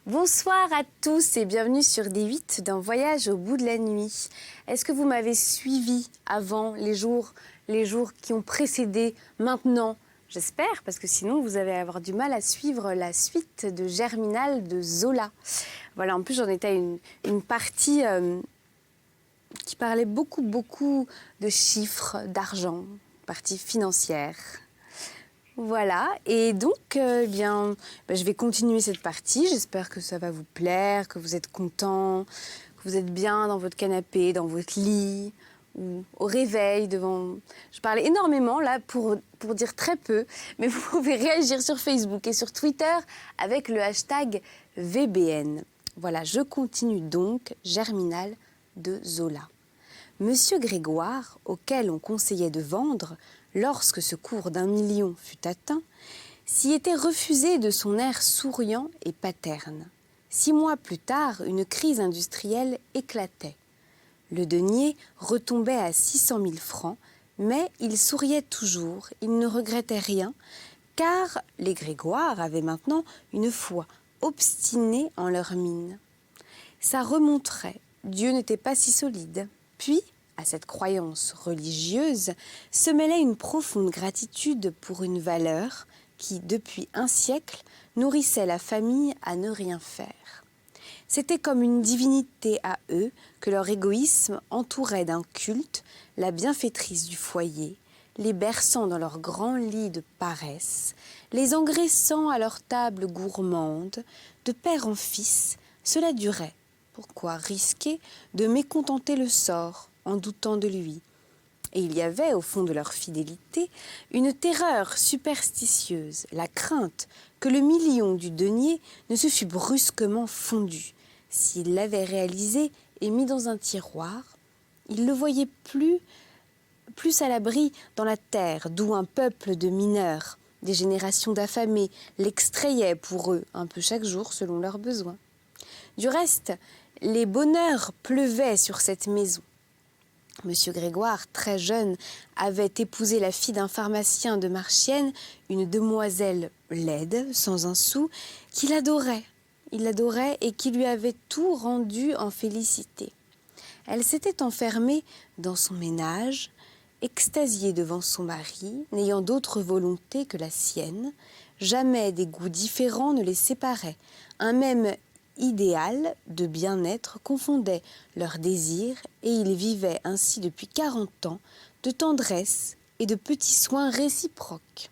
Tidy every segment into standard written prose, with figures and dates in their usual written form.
Bonsoir à tous et bienvenue sur D8 d'un voyage au bout de la nuit. Est-ce que vous m'avez suivi avant les jours qui ont précédé maintenant? J'espère, parce que sinon vous allez avoir du mal à suivre la suite de Germinal de Zola. Voilà, en plus j'en étais à une partie qui parlait beaucoup de chiffres, d'argent, partie financière. Voilà, et donc, je vais continuer cette partie. J'espère que ça va vous plaire, que vous êtes contents, que vous êtes bien dans votre canapé, dans votre lit, ou au réveil devant... Je parle énormément là pour dire très peu, mais vous pouvez réagir sur Facebook et sur Twitter avec le hashtag VBN. Voilà, je continue donc Germinal de Zola. Monsieur Grégoire, auquel on conseillait de vendre, lorsque ce cours d'1 million fut atteint, s'y était refusé de son air souriant et paterne. 6 mois plus tard, une crise industrielle éclatait. Le denier retombait à 600 000 francs, mais il souriait toujours, il ne regrettait rien, car les Grégoire avaient maintenant une foi obstinée en leur mine. Ça remonterait, Dieu n'était pas si solide. Puis, à cette croyance religieuse, se mêlait une profonde gratitude pour une valeur qui, depuis un siècle, nourrissait la famille à ne rien faire. C'était comme une divinité à eux que leur égoïsme entourait d'un culte, la bienfaitrice du foyer, les berçant dans leur grand lit de paresse, les engraissant à leur table gourmande, de père en fils, cela durait. Pourquoi risquer de mécontenter le sort en doutant de lui? Et il y avait, au fond de leur fidélité, une terreur superstitieuse, la crainte que le million du denier ne se fût brusquement fondu. S'il l'avait réalisé et mis dans un tiroir, ils le voyaient plus à l'abri dans la terre, d'où un peuple de mineurs, des générations d'affamés, l'extrayaient pour eux, un peu chaque jour selon leurs besoins. Du reste, les bonheurs pleuvaient sur cette maison. Monsieur Grégoire, très jeune, avait épousé la fille d'un pharmacien de Marchienne, une demoiselle laide, sans un sou, qu'il adorait. Il l'adorait et qui lui avait tout rendu en félicité. Elle s'était enfermée dans son ménage, extasiée devant son mari, n'ayant d'autre volonté que la sienne. Jamais des goûts différents ne les séparaient. Un même idéal de bien-être confondait leurs désirs et ils vivaient ainsi depuis 40 ans de tendresse et de petits soins réciproques.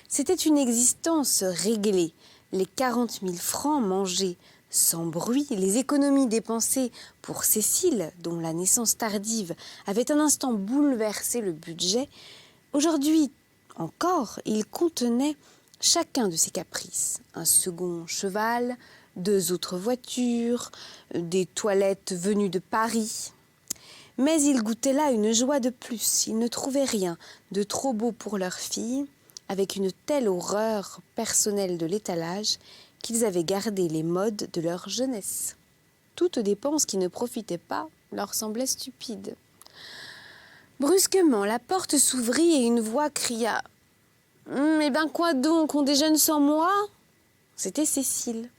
C'était une existence réglée, les 40 000 francs mangés sans bruit, les économies dépensées pour Cécile, dont la naissance tardive avait un instant bouleversé le budget. Aujourd'hui encore, ils contenaient chacun de ses caprices, un second cheval, 2 autres voitures, des toilettes venues de Paris. Mais ils goûtaient là une joie de plus. Ils ne trouvaient rien de trop beau pour leur fille, avec une telle horreur personnelle de l'étalage qu'ils avaient gardé les modes de leur jeunesse. Toute dépense qui ne profitait pas leur semblait stupide. Brusquement, la porte s'ouvrit et une voix cria « Eh ben quoi donc, on déjeune sans moi ?» C'était Cécile.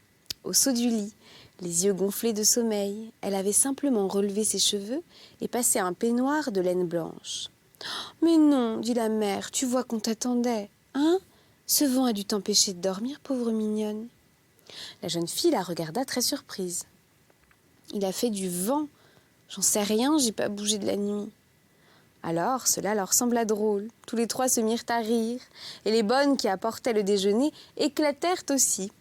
Au saut du lit, les yeux gonflés de sommeil, elle avait simplement relevé ses cheveux et passé un peignoir de laine blanche. « Mais non, dit la mère, tu vois qu'on t'attendait, hein? Ce vent a dû t'empêcher de dormir, pauvre mignonne. » La jeune fille la regarda très surprise. « Il a fait du vent. J'en sais rien, j'ai pas bougé de la nuit. » Alors, cela leur sembla drôle. Tous les 3 se mirent à rire, et les bonnes qui apportaient le déjeuner éclatèrent aussi.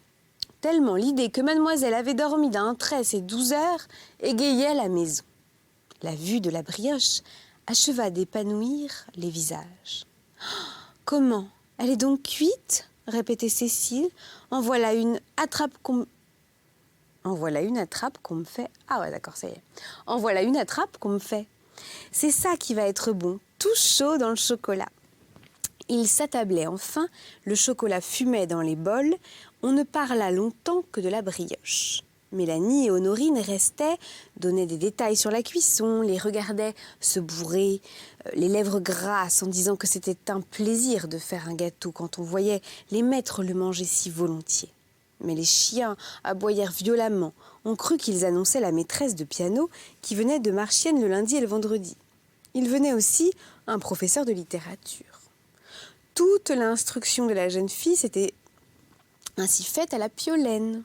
Tellement l'idée que mademoiselle avait dormi d'un trait ces 12 heures égayait la maison. La vue de la brioche acheva d'épanouir les visages. « Comment? Elle est donc cuite ?» répétait Cécile. « En voilà une attrape qu'on me fait. Ah ouais, d'accord, ça y est. En voilà une attrape qu'on me fait. C'est ça qui va être bon, tout chaud dans le chocolat. » Ils s'attablaient enfin, le chocolat fumait dans les bols, on ne parla longtemps que de la brioche. Mélanie et Honorine restaient, donnaient des détails sur la cuisson, les regardaient se bourrer, les lèvres grasses en disant que c'était un plaisir de faire un gâteau quand on voyait les maîtres le manger si volontiers. Mais les chiens aboyèrent violemment. On crut qu'ils annonçaient la maîtresse de piano qui venait de Marchiennes le lundi et le vendredi. Il venait aussi un professeur de littérature. Toute l'instruction de la jeune fille s'était ainsi faite à la piolaine,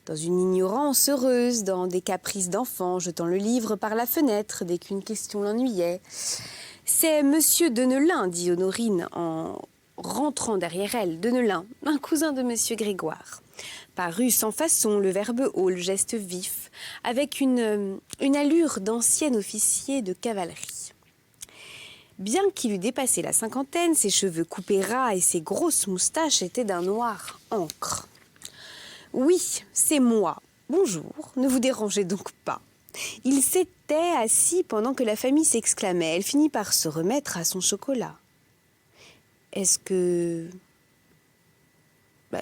dans une ignorance heureuse, dans des caprices d'enfant, jetant le livre par la fenêtre dès qu'une question l'ennuyait. « C'est Monsieur Deneulin, dit Honorine en rentrant derrière elle. Deneulin, un cousin de Monsieur Grégoire. » Parut sans façon, le verbe haut, le geste vif, avec une allure d'ancien officier de cavalerie. Bien qu'il eût dépassé la cinquantaine, ses cheveux coupés ras et ses grosses moustaches étaient d'un noir encre. « Oui, c'est moi. Bonjour, ne vous dérangez donc pas. » Il s'était assis pendant que la famille s'exclamait. Elle finit par se remettre à son chocolat. « Est-ce que...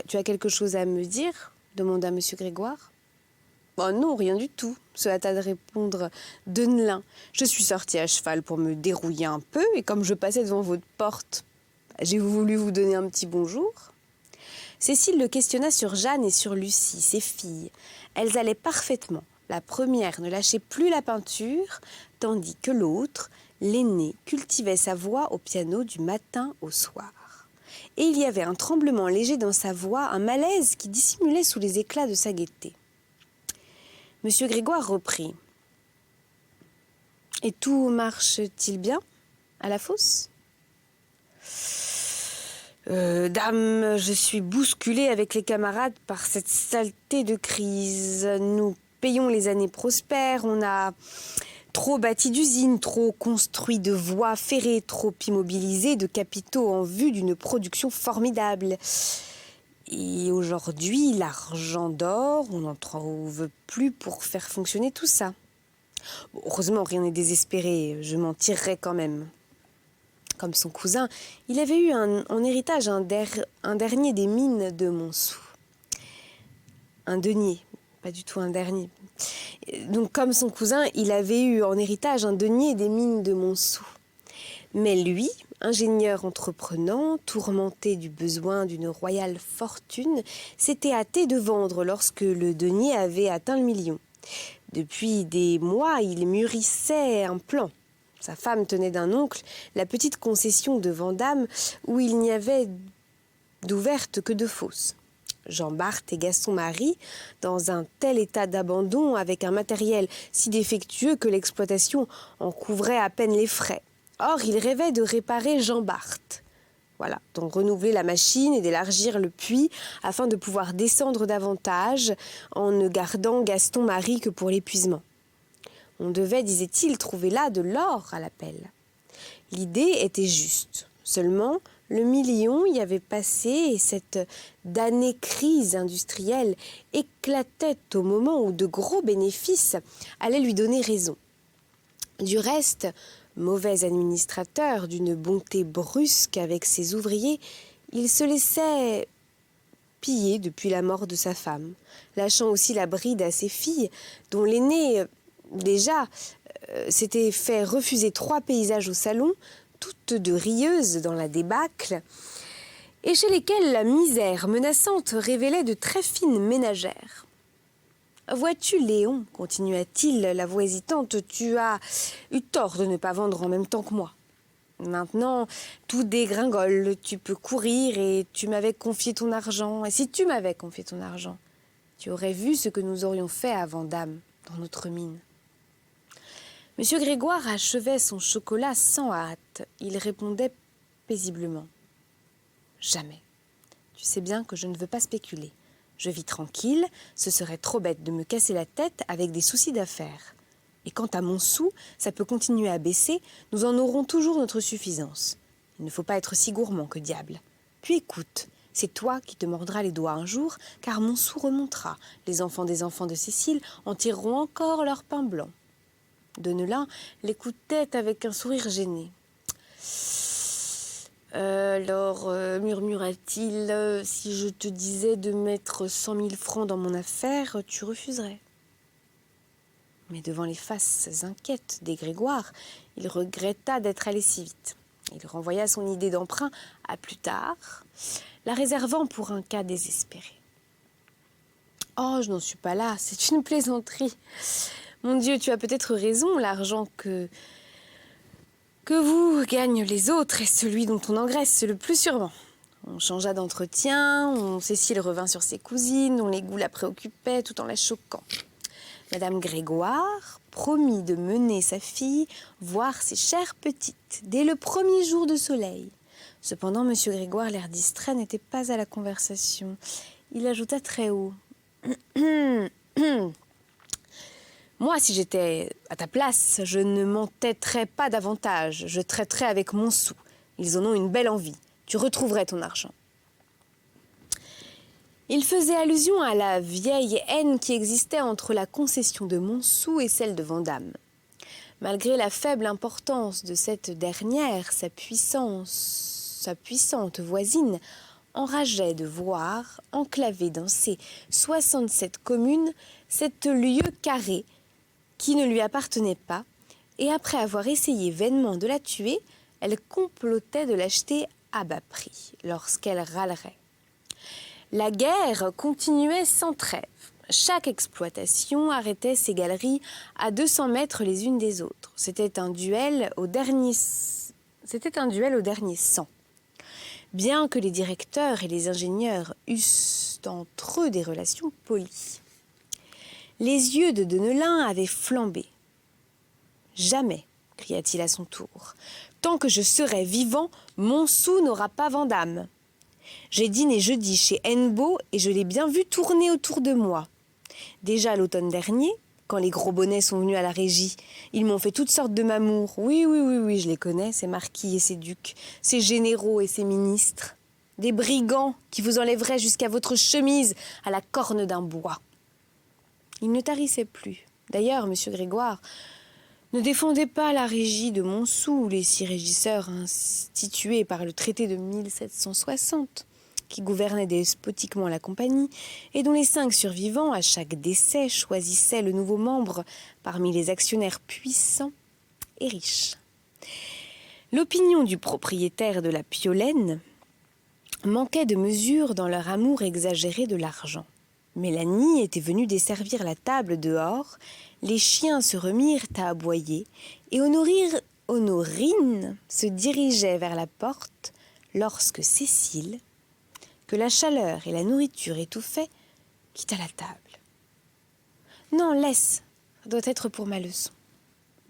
tu as quelque chose à me dire ?» demanda M. Grégoire. « Oh non, rien du tout, » se hâta de répondre Deneulin. « Je suis sorti à cheval pour me dérouiller un peu, et comme je passais devant votre porte, j'ai voulu vous donner un petit bonjour. » Cécile le questionna sur Jeanne et sur Lucie, ses filles. Elles allaient parfaitement. La première ne lâchait plus la peinture, tandis que l'autre, l'aînée, cultivait sa voix au piano du matin au soir. Et il y avait un tremblement léger dans sa voix, un malaise qui dissimulait sous les éclats de sa gaieté. Monsieur Grégoire reprit. « Et tout marche-t-il bien à la fosse ? » Dame, je suis bousculée avec les camarades par cette saleté de crise. Nous payons les années prospères, on a trop bâti d'usines, trop construit de voies ferrées, trop immobilisé de capitaux en vue d'une production formidable. Et aujourd'hui, l'argent d'or, on n'en trouve plus pour faire fonctionner tout ça. Bon, heureusement, rien n'est désespéré, je m'en tirerai quand même. Comme son cousin, il avait eu en héritage un dernier des mines de Montsou. Un denier, pas du tout un dernier. Donc, comme son cousin, il avait eu en héritage un denier des mines de Montsou. Mais lui, ingénieur entreprenant, tourmenté du besoin d'une royale fortune, s'était hâté de vendre lorsque le denier avait atteint le million. Depuis des mois, il mûrissait un plan. Sa femme tenait d'un oncle la petite concession de Vandame où il n'y avait d'ouverte que de fosses. Jean Barthe et Gaston Marie, dans un tel état d'abandon, avec un matériel si défectueux que l'exploitation en couvrait à peine les frais. Or, il rêvait de réparer Jean Barthe. Voilà, donc renouveler la machine et d'élargir le puits afin de pouvoir descendre davantage en ne gardant Gaston Marie que pour l'épuisement. On devait, disait-il, trouver là de l'or à la pelle. L'idée était juste. Seulement, le million y avait passé et cette damnée crise industrielle éclatait au moment où de gros bénéfices allaient lui donner raison. Du reste, mauvais administrateur d'une bonté brusque avec ses ouvriers, il se laissait piller depuis la mort de sa femme, lâchant aussi la bride à ses filles, dont l'aînée... Déjà, s'était fait refuser 3 paysages au salon, toutes deux rieuses dans la débâcle, et chez lesquelles la misère menaçante révélait de très fines ménagères. « Vois-tu, Léon, continua-t-il, la voix hésitante, tu as eu tort de ne pas vendre en même temps que moi. Maintenant, tout dégringole, tu peux courir et tu m'avais confié ton argent. Et si tu m'avais confié ton argent, tu aurais vu ce que nous aurions fait à Vandame, dans notre mine. » Monsieur Grégoire achevait son chocolat sans hâte. Il répondait paisiblement. « Jamais. Tu sais bien que je ne veux pas spéculer. Je vis tranquille, ce serait trop bête de me casser la tête avec des soucis d'affaires. Et quant à mon sou, ça peut continuer à baisser, nous en aurons toujours notre suffisance. Il ne faut pas être si gourmand que diable. Puis écoute, c'est toi qui te mordras les doigts un jour, car mon sou remontera. Les enfants des enfants de Cécile en tireront encore leur pain blanc. » Deneulin l'écoutait avec un sourire gêné. « Alors, murmura-t-il, si je te disais de mettre 100 000 francs dans mon affaire, tu refuserais. » Mais devant les faces inquiètes des Grégoire, il regretta d'être allé si vite. Il renvoya son idée d'emprunt à plus tard, la réservant pour un cas désespéré. Oh, je n'en suis pas là, c'est une plaisanterie. Mon Dieu, tu as peut-être raison, l'argent que vous gagnent les autres est celui dont on engraisse le plus sûrement. On changea d'entretien, Cécile revint sur ses cousines, dont les goûts la préoccupaient tout en la choquant. Madame Grégoire promit de mener sa fille voir ses chères petites dès le premier jour de soleil. Cependant, Monsieur Grégoire, l'air distrait, n'était pas à la conversation. Il ajouta très haut. Moi, si j'étais à ta place, je ne m'entêterais pas davantage. Je traiterais avec Montsou. Ils en ont une belle envie. Tu retrouverais ton argent. Il faisait allusion à la vieille haine qui existait entre la concession de Montsou et celle de Vandame. Malgré la faible importance de cette dernière, sa puissante voisine enrageait de voir, enclavée dans ses 67 communes, cet lieu carré qui ne lui appartenait pas, et après avoir essayé vainement de la tuer, elle complotait de l'acheter à bas prix lorsqu'elle râlerait. La guerre continuait sans trêve. Chaque exploitation arrêtait ses galeries à 200 mètres les unes des autres. C'était un duel au dernier sang. Bien que les directeurs et les ingénieurs eussent entre eux des relations polies. Les yeux de Deneulin avaient flambé. « Jamais !» cria-t-il à son tour. « Tant que je serai vivant, Montsou n'aura pas Vandame. J'ai dîné jeudi chez Hennebeau et je l'ai bien vu tourner autour de moi. Déjà l'automne dernier, quand les gros bonnets sont venus à la régie, ils m'ont fait toutes sortes de mamours. Oui, je les connais, ces marquis et ces ducs, ces généraux et ces ministres. Des brigands qui vous enlèveraient jusqu'à votre chemise à la corne d'un bois. » Il ne tarissait plus. D'ailleurs, Monsieur Grégoire ne défendait pas la régie de Montsou, les 6 régisseurs institués par le traité de 1760, qui gouvernaient despotiquement la compagnie, et dont les 5 survivants, à chaque décès, choisissaient le nouveau membre parmi les actionnaires puissants et riches. L'opinion du propriétaire de la Piolaine manquait de mesure dans leur amour exagéré de l'argent. Mélanie était venue desservir la table dehors, les chiens se remirent à aboyer et Honorine se dirigeait vers la porte lorsque Cécile, que la chaleur et la nourriture étouffaient, quitta la table. « Non, laisse, ça doit être pour ma leçon. »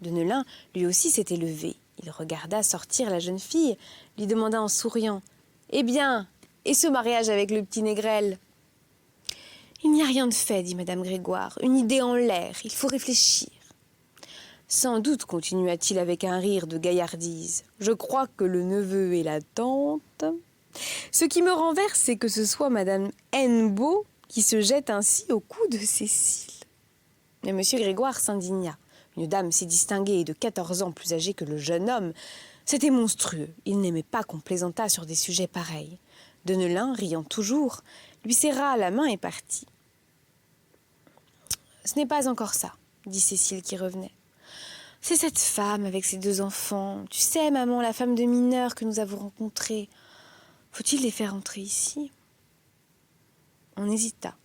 Deneulin, lui aussi, s'était levé. Il regarda sortir la jeune fille, lui demanda en souriant « Eh bien, et ce mariage avec le petit Négrel ?» « Il n'y a rien de fait, dit Madame Grégoire, une idée en l'air, il faut réfléchir. » Sans doute, continua-t-il avec un rire de gaillardise, je crois que le neveu et la tante. Ce qui me renverse, c'est que ce soit Madame Hennebeau qui se jette ainsi au cou de Cécile. Mais Monsieur Grégoire s'indigna. Une dame si distinguée et de 14 ans plus âgée que le jeune homme, c'était monstrueux. Il n'aimait pas qu'on plaisantât sur des sujets pareils. Deneulin, riant toujours, lui serra la main et partit. « Ce n'est pas encore ça, » dit Cécile qui revenait. « C'est cette femme avec ses 2 enfants. Tu sais, maman, la femme de mineur que nous avons rencontrée. Faut-il les faire entrer ici ?» On hésita.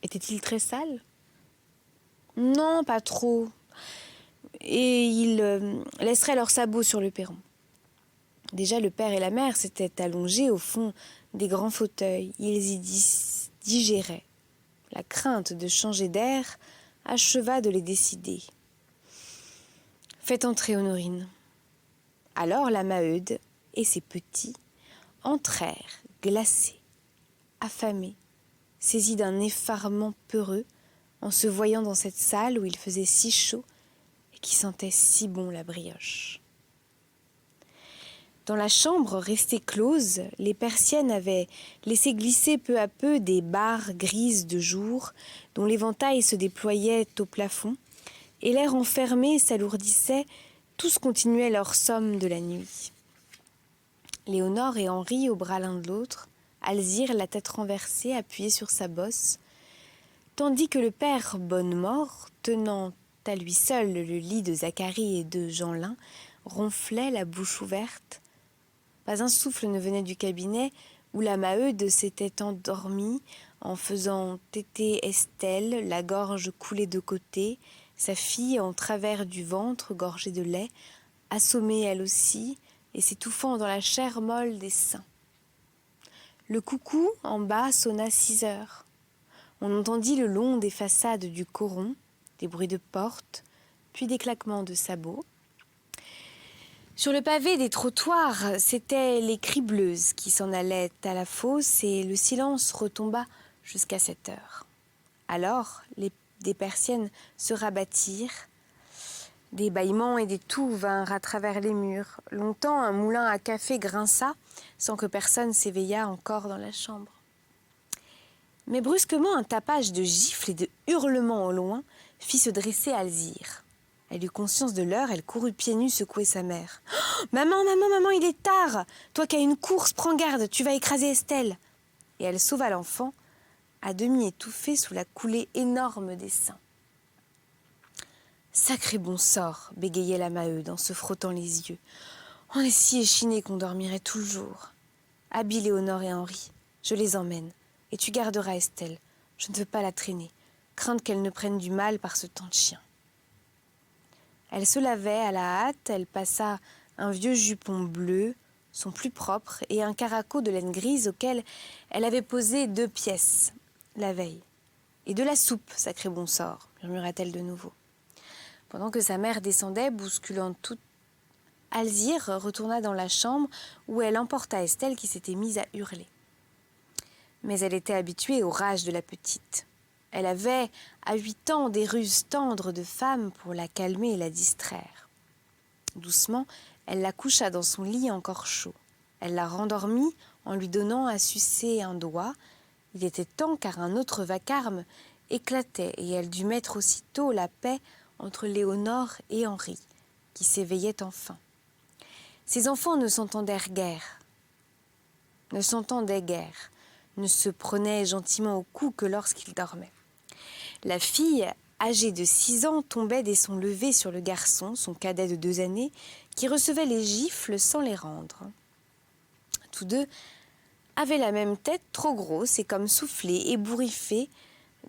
Était-il très sale ? Non, pas trop. Et ils laisseraient leurs sabots sur le perron. Déjà, le père et la mère s'étaient allongés au fond des grands fauteuils. Ils y digéraient. La crainte de changer d'air acheva de les décider. « Faites entrer Honorine. » Alors la Maheude et ses petits entrèrent, glacés, affamés, saisis d'un effarement peureux, en se voyant dans cette salle où il faisait si chaud et qui sentait si bon la brioche. Dans la chambre restée close, les persiennes avaient laissé glisser peu à peu des barres grises de jour, dont l'éventail se déployait au plafond, et l'air enfermé s'alourdissait, tous continuaient leur somme de la nuit. Léonore et Henri, au bras l'un de l'autre, Alzire, la tête renversée, appuyée sur sa bosse, tandis que le père Bonnemort, tenant à lui seul le lit de Zacharie et de Jeanlin, ronflait la bouche ouverte. Pas un souffle ne venait du cabinet où la Maheude s'était endormie en faisant téter Estelle, la gorge coulée de côté, sa fille en travers du ventre, gorgée de lait, assommée elle aussi, et s'étouffant dans la chair molle des seins. Le coucou en bas sonna 6 heures. On entendit le long des façades du coron, des bruits de portes, puis des claquements de sabots. Sur le pavé des trottoirs, c'étaient les cribleuses qui s'en allaient à la fosse et le silence retomba jusqu'à 7 heures. Alors, des persiennes se rabattirent, des bâillements et des toux vinrent à travers les murs. Longtemps, un moulin à café grinça sans que personne s'éveillât encore dans la chambre. Mais brusquement, un tapage de gifles et de hurlements au loin fit se dresser Alzire. Elle eut conscience de l'heure, elle courut pieds nus secouer sa mère. Oh, « Maman, maman, maman, il est tard! Toi qui as une course, prends garde, tu vas écraser Estelle !» Et elle sauva l'enfant, à demi étouffé sous la coulée énorme des seins. « Sacré bon sort !» bégayait la Maheude en se frottant les yeux. « On est si échinés qu'on dormirait tout le jour. Habille Léonore et Henri, je les emmène. Et tu garderas Estelle. Je ne veux pas la traîner, crainte qu'elle ne prenne du mal par ce temps de chien. » Elle se lavait à la hâte, elle passa un vieux jupon bleu, son plus propre, et un caraco de laine grise auquel elle avait posé 2 pièces la veille. « Et de la soupe, sacré bon sort !» murmura-t-elle de nouveau. Pendant que sa mère descendait, bousculant tout, Alzire retourna dans la chambre où elle emporta Estelle qui s'était mise à hurler. Mais elle était habituée au rage de la petite. Elle avait, à 8 ans, des ruses tendres de femme pour la calmer et la distraire. Doucement, elle la coucha dans son lit encore chaud. Elle la rendormit en lui donnant à sucer un doigt. Il était temps car un autre vacarme éclatait et elle dut mettre aussitôt la paix entre Léonore et Henri, qui s'éveillaient enfin. Ces enfants ne s'entendaient guère, ne se prenaient gentiment au cou que lorsqu'ils dormaient. La fille, âgée de 6 ans, tombait dès son lever sur le garçon, son cadet de 2 années, qui recevait les gifles sans les rendre. Tous deux avaient la même tête trop grosse et comme soufflée, ébouriffée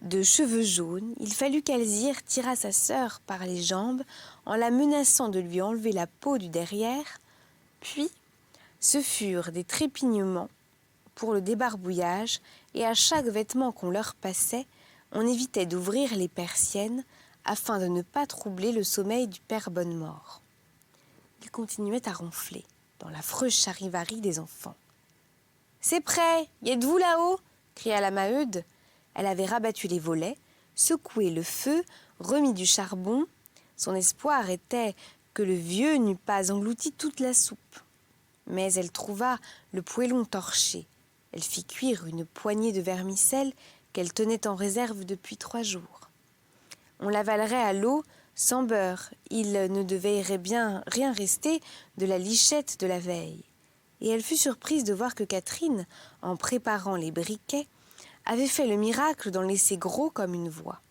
de cheveux jaunes. Il fallut qu'Alzire tirât sa sœur par les jambes en la menaçant de lui enlever la peau du derrière, puis ce furent des trépignements pour le débarbouillage, et à chaque vêtement qu'on leur passait, on évitait d'ouvrir les persiennes afin de ne pas troubler le sommeil du père Bonnemort. Il continuait à ronfler dans l'affreuse charivari des enfants. « C'est prêt, y êtes-vous là-haut » cria la Maheude. Elle avait rabattu les volets, secoué le feu, remis du charbon. Son espoir était que le vieux n'eût pas englouti toute la soupe. Mais elle trouva le poêlon torché. Elle fit cuire une poignée de vermicelle qu'elle tenait en réserve depuis 3 jours. On l'avalerait à l'eau, sans beurre. Il ne devait bien rien rester de la lichette de la veille. Et elle fut surprise de voir que Catherine, en préparant les briquets, avait fait le miracle d'en laisser gros comme une voie.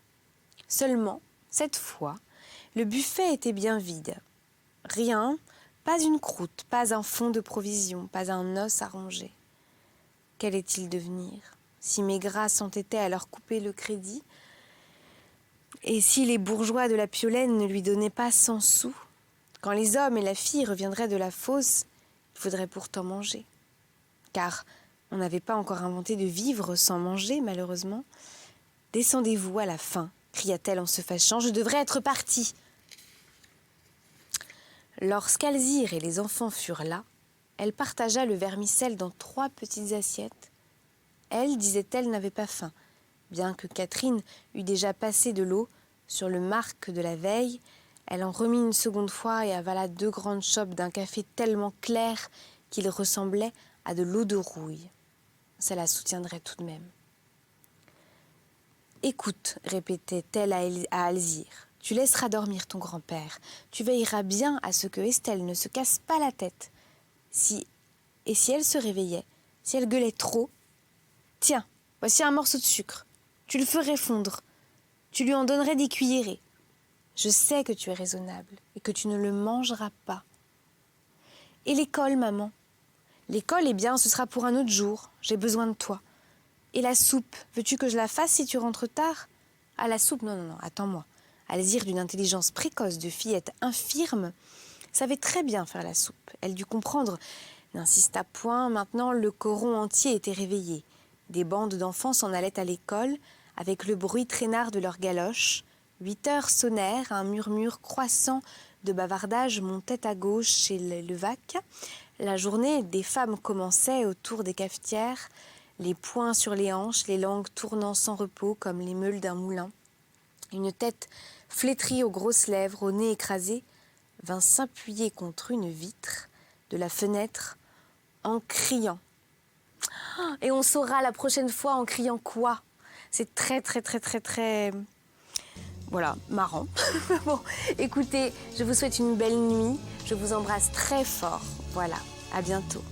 Seulement, cette fois, le buffet était bien vide. Rien, pas une croûte, pas un fond de provisions, pas un os à ronger. Qu'allait-il devenir si Maigrat s'entêtait à leur couper le crédit, et si les bourgeois de la Piolaine ne lui donnaient pas 100 sous? Quand les hommes et la fille reviendraient de la fosse, il faudrait pourtant manger. Car on n'avait pas encore inventé de vivre sans manger, malheureusement. « Descendez-vous à la fin » cria-t-elle en se fâchant, « je devrais être partie. » Lorsqu'Alzire et les enfants furent là, elle partagea le vermicelle dans 3 petites assiettes. Elle, disait-elle, n'avait pas faim, bien que Catherine eût déjà passé de l'eau sur le marc de la veille. Elle en remit une seconde fois et avala 2 grandes chopes d'un café tellement clair qu'il ressemblait à de l'eau de rouille. Ça la soutiendrait tout de même. « Écoute, répétait-elle à Alzire, tu laisseras dormir ton grand-père. Tu veilleras bien à ce que Estelle ne se casse pas la tête. Si elle se réveillait, si elle gueulait trop, tiens, voici un morceau de sucre. Tu le ferais fondre. Tu lui en donnerais des cuillerées. Je sais que tu es raisonnable et que tu ne le mangeras pas. Et l'école, maman? L'école, eh bien, ce sera pour un autre jour. J'ai besoin de toi. Et la soupe, veux-tu que je la fasse si tu rentres tard? Ah, la soupe, non, non, non, attends-moi. Alzire, d'une intelligence précoce de fillette infirme, savait très bien faire la soupe. Elle dut comprendre, n'insista point. Maintenant, le coron entier était réveillé. Des bandes d'enfants s'en allaient à l'école, avec le bruit traînard de leurs galoches. 8 heures sonnèrent, un murmure croissant de bavardage montait à gauche chez Levaque. La journée des femmes commençait autour des cafetières, les poings sur les hanches, les langues tournant sans repos comme les meules d'un moulin. Une tête flétrie aux grosses lèvres, au nez écrasé, vint s'appuyer contre une vitre de la fenêtre en criant. Et on saura la prochaine fois en criant quoi? C'est très, voilà, marrant. Bon, écoutez, je vous souhaite une belle nuit. Je vous embrasse très fort. Voilà, à bientôt.